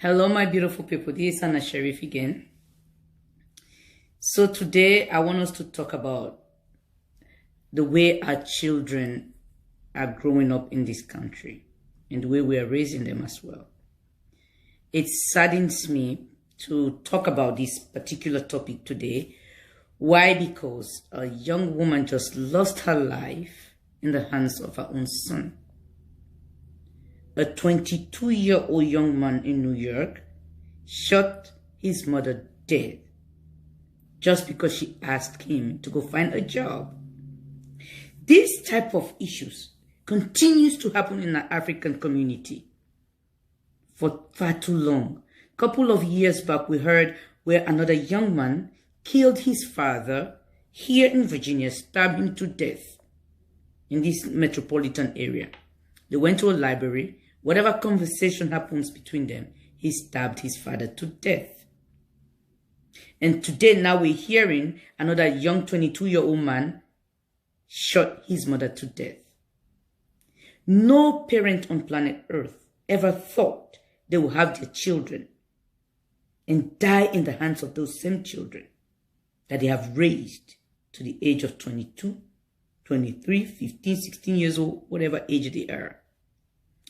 Hello, my beautiful people. This is Anna Sharif again. So today I want us to talk about the way our children are growing up in this country and the way we are raising them as well. It saddens me to talk about this particular topic today. Why? Because a young woman just lost her life in the hands of her own son. A 22-year-old young man in New York shot his mother dead just because she asked him to go find a job. This type of issues continues to happen in the African community for far too long. A couple of years back, we heard where another young man killed his father here in Virginia, stabbed him to death in this metropolitan area. They went to a library. Whatever conversation happens between them, he stabbed his father to death. And today, now we're hearing another young 22-year-old man shot his mother to death. No parent on planet Earth ever thought they would have their children and die in the hands of those same children that they have raised to the age of 22, 23, 15, 16 years old, whatever age they are.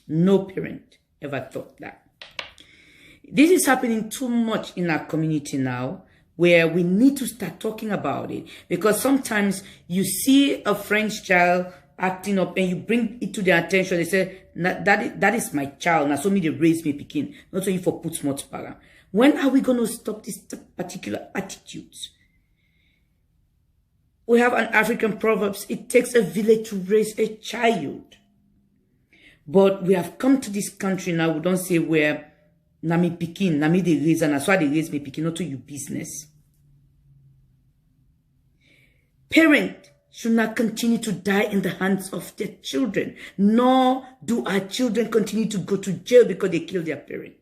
No parent ever thought that. This is happening too much in our community now, where we need to start talking about it. Because sometimes you see a French child acting up and you bring it to their attention. They say, that is my child. Now, so me they raise me picking. Not so you for put smart para. When are we going to stop this particular attitudes? We have an African proverbs. It takes a village to raise a child. But we have come to this country now. We don't say where Nami Pikin, Nami they raise, and that's why they raise me Pikin, not to your business. Parents should not continue to die in the hands of their children, nor do our children continue to go to jail because they killed their parent.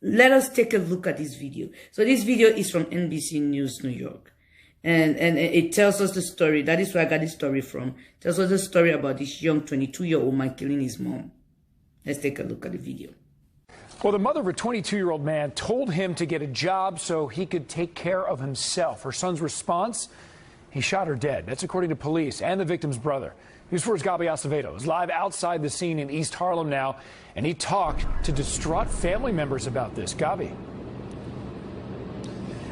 Let us take a look at this video. So this video is from NBC News, New York. And it tells us the story. That is where I got this story from. It tells us the story about this young 22-year-old man killing his mom. Let's take a look at the video. Well, the mother of a 22-year-old man told him to get a job so he could take care of himself. Her son's response? He shot her dead. That's according to police and the victim's brother. News 4's Gabi Acevedo is live outside the scene in East Harlem now, and he talked to distraught family members about this. Gabi.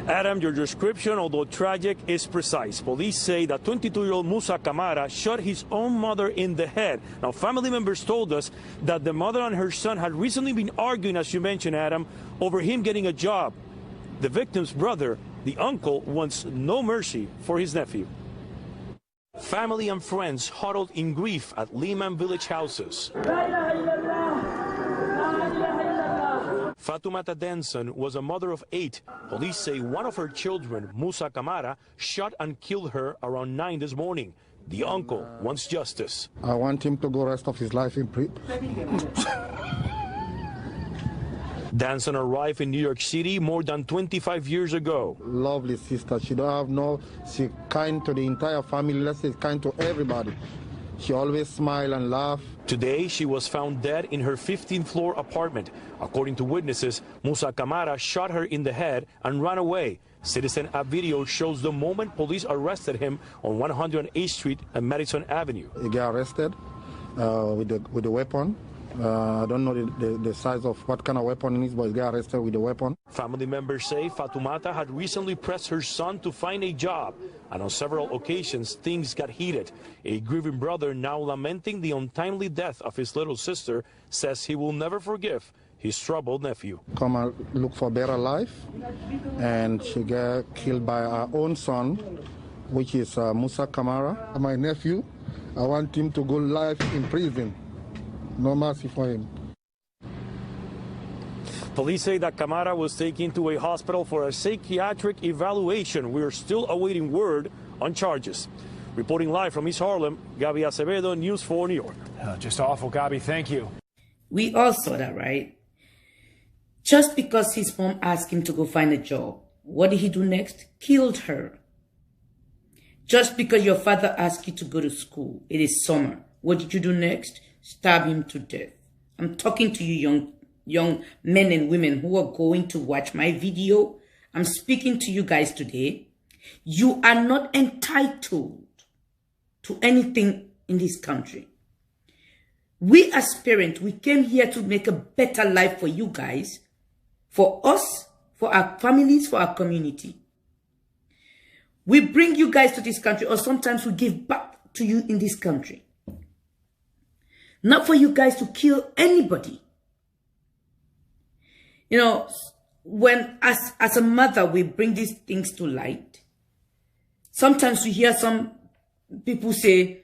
Adam, your description, although tragic, is precise. Police say that 22-year-old Musa Camara shot his own mother in the head. Now, family members told us that the mother and her son had recently been arguing, as you mentioned, Adam, over him getting a job. The victim's brother, the uncle, wants no mercy for his nephew. Family and friends huddled in grief at Lehman Village houses. Fatoumata Denson was a mother of 8. Police say one of her children, Musa Camara, shot and killed her around 9 this morning. The uncle wants justice. I want him to go rest of his life in prison. Denson arrived in New York City more than 25 years ago. Lovely sister. She don't have no, she kind to the entire family. Let's say kind to everybody. She always smile and laugh. Today, she was found dead in her 15th floor apartment. According to witnesses, Musa Camara shot her in the head and ran away. Citizen app video shows the moment police arrested him on 108th Street and Madison Avenue. He got arrested with the weapon. I don't know the size of what kind of weapon it is, but he got arrested with the weapon. Family members say Fatoumata had recently pressed her son to find a job, and on several occasions things got heated. A grieving brother, now lamenting the untimely death of his little sister, says he will never forgive his troubled nephew. Come and look for better life, and she got killed by her own son, which is Musa Camara. My nephew, I want him to go life in prison. No mercy for him. Police say that Camara was taken to a hospital for a psychiatric evaluation. We are still awaiting word on charges. Reporting live from East Harlem, Gabi Acevedo, News 4 New York. Just awful, Gabi. Thank you. We all saw that, right? Just because his mom asked him to go find a job, what did he do next? Killed her. Just because your father asked you to go to school, it is summer. What did you do next? Stab him to death. I'm talking to you young young men and women who are going to watch my video, I'm speaking to you guys today. You are not entitled to anything in this country. We as parents, we came here to make a better life for you guys, for us, for our families, for our community. We bring you guys to this country, or sometimes we give back to you in this country. Not for you guys to kill anybody. You know, when as a mother, we bring these things to light. Sometimes we hear some people say,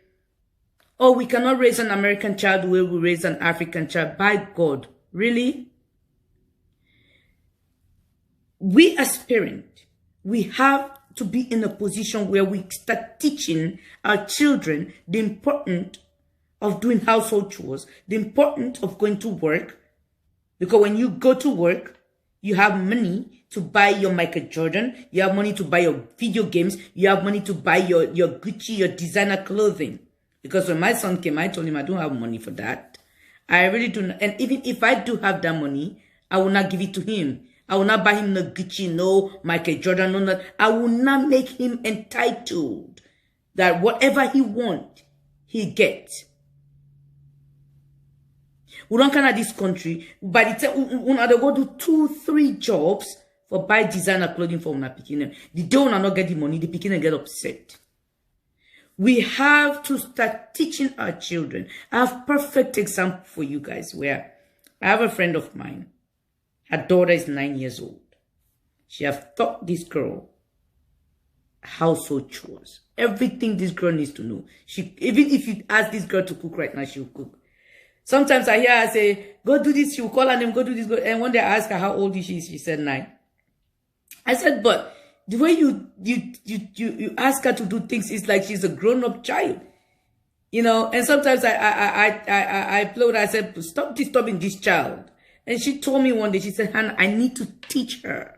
oh, we cannot raise an American child the way we raise an African child. By God, really? We as parents, we have to be in a position where we start teaching our children the importance of doing household chores, the importance of going to work. Because when you go to work, you have money to buy your Michael Jordan, you have money to buy your video games, you have money to buy your Gucci, your designer clothing. Because when my son came, I told him I don't have money for that. I really do not. And even if I do have that money, I will not give it to him. I will not buy him no Gucci, no Michael Jordan, no not. I will not make him entitled that whatever he wants, he gets. We don't kind of this country, but it's when they go do 2-3 jobs for buy designer clothing for una pikin. The day when I not get the money, the pikin get upset. We have to start teaching our children. I have perfect example for you guys where I have a friend of mine. Her daughter is 9 years old. She have taught this girl household chores. Everything this girl needs to know. Even if you ask this girl to cook right now, she'll cook. Sometimes I hear her say, go do this. She'll call her name, go do this. Go. And one day I asked her how old is she, she said 9. I said, but the way you ask her to do things is like she's a grown-up child. You know, and sometimes I applaud her. I said, stop disturbing this child. And she told me one day, she said, Hannah, I need to teach her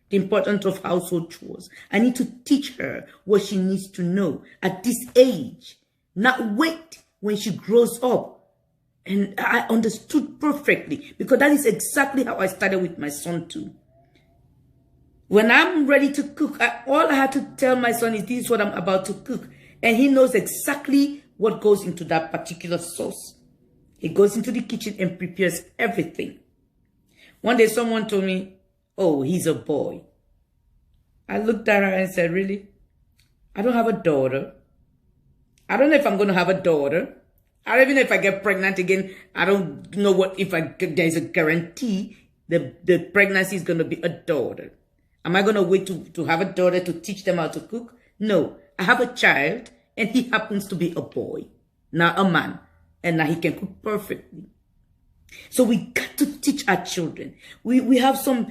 the importance of household chores. I need to teach her what she needs to know at this age, not wait when she grows up. And I understood perfectly, because that is exactly how I started with my son too. When I'm ready to cook, all I had to tell my son is, this is what I'm about to cook. And he knows exactly what goes into that particular sauce. He goes into the kitchen and prepares everything. One day someone told me, oh, he's a boy. I looked at her and said, really? I don't have a daughter. I don't know if I'm going to have a daughter. I don't even know if I get pregnant again. I don't know what if there's a guarantee the pregnancy is going to be a daughter. Am I going to wait to have a daughter to teach them how to cook? No. I have a child, and he happens to be a boy, not a man. And now he can cook perfectly. So we got to teach our children. We have some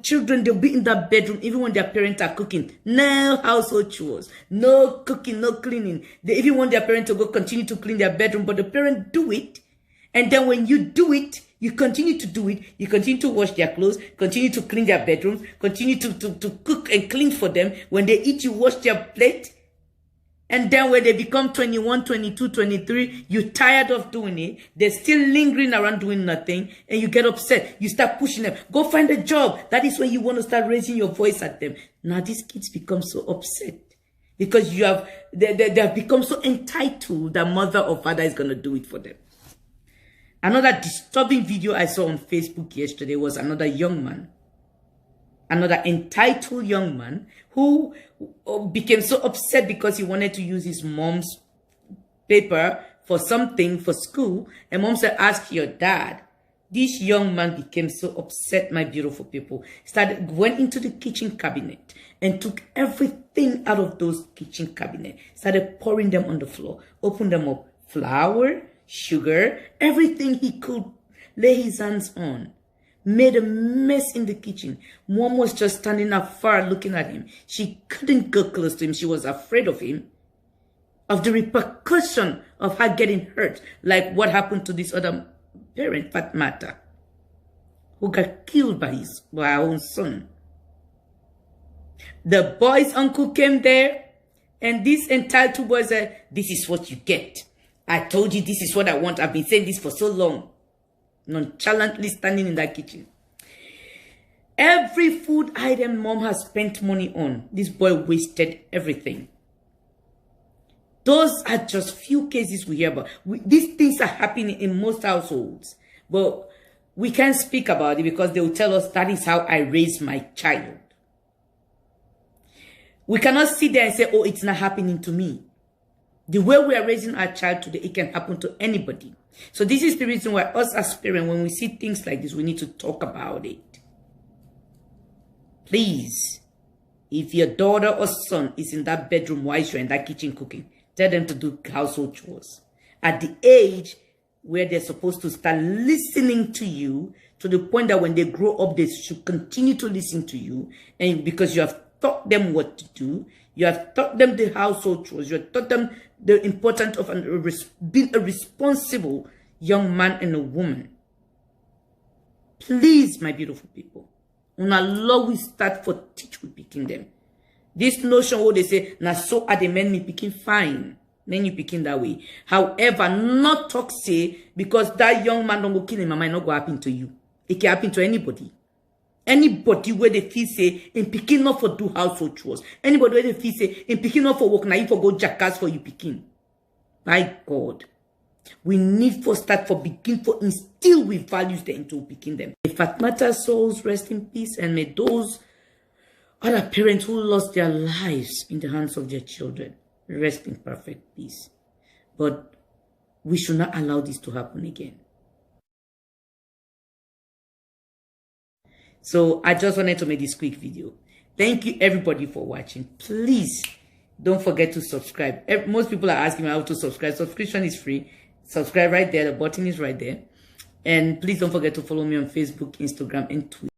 children, they'll be in that bedroom even when their parents are cooking. No household chores, no cooking, no cleaning. They even want their parents to go continue to clean their bedroom, but the parents do it. And then when you do it, you continue to do it. You continue to wash their clothes, continue to clean their bedrooms, continue to cook and clean for them. When they eat, you wash their plate. And then when they become 21, 22, 23, you're tired of doing it. They're still lingering around doing nothing. And you get upset. You start pushing them. Go find a job. That is when you want to start raising your voice at them. Now these kids become so upset. Because they have become so entitled that mother or father is going to do it for them. Another disturbing video I saw on Facebook yesterday was another young man. Another entitled young man who became so upset because he wanted to use his mom's paper for something for school. And mom said, ask your dad. This young man became so upset, my beautiful people. Went into the kitchen cabinet and took everything out of those kitchen cabinets. Started pouring them on the floor. Opened them up. Flour, sugar, everything he could lay his hands on. Made a mess in the kitchen. Mom was just standing afar looking at him. She couldn't go close to him. She was afraid of him. Of the repercussion of her getting hurt. Like what happened to this other parent, Fatmata, who got killed by her own son. The boy's uncle came there. And this entitled boy said, this is what you get. I told you this is what I want. I've been saying this for so long. nonchalantly standing in that kitchen. Every food item mom has spent money on, this boy wasted everything. Those are just few cases we hear about. These things are happening in most households. But we can't speak about it because they will tell us that is how I raised my child. We cannot sit there and say, oh, it's not happening to me. The way we are raising our child today, it can happen to anybody. So this is the reason why us as parents, when we see things like this, we need to talk about it. Please, if your daughter or son is in that bedroom while you're in that kitchen cooking, tell them to do household chores. At the age where they're supposed to start listening to you, to the point that when they grow up, they should continue to listen to you. And because you have taught them what to do, you have taught them the household chores, you have taught them the importance of being a responsible young man and a woman. Please, my beautiful people, una law we start for teach we picking them. This notion where they say, na so are the men me picking fine. Men you picking that way. However, not talk say, because that young man don't go kill him, might not go happen to you. It can happen to anybody. Anybody where they feel say, in picking not for do household chores. Anybody where they feel say, in picking not for work, now you for go jackass for you picking. My God. We need for start for begin for instill with values there into picking them. May Fatmata's souls rest in peace, and may those other parents who lost their lives in the hands of their children rest in perfect peace. But we should not allow this to happen again. So I just wanted to make this quick video. Thank you everybody for watching. Please don't forget to subscribe. Most people are asking me how to subscribe. Subscription is free. Subscribe right there. The button is right there. And please don't forget to follow me on Facebook, Instagram, and Twitter.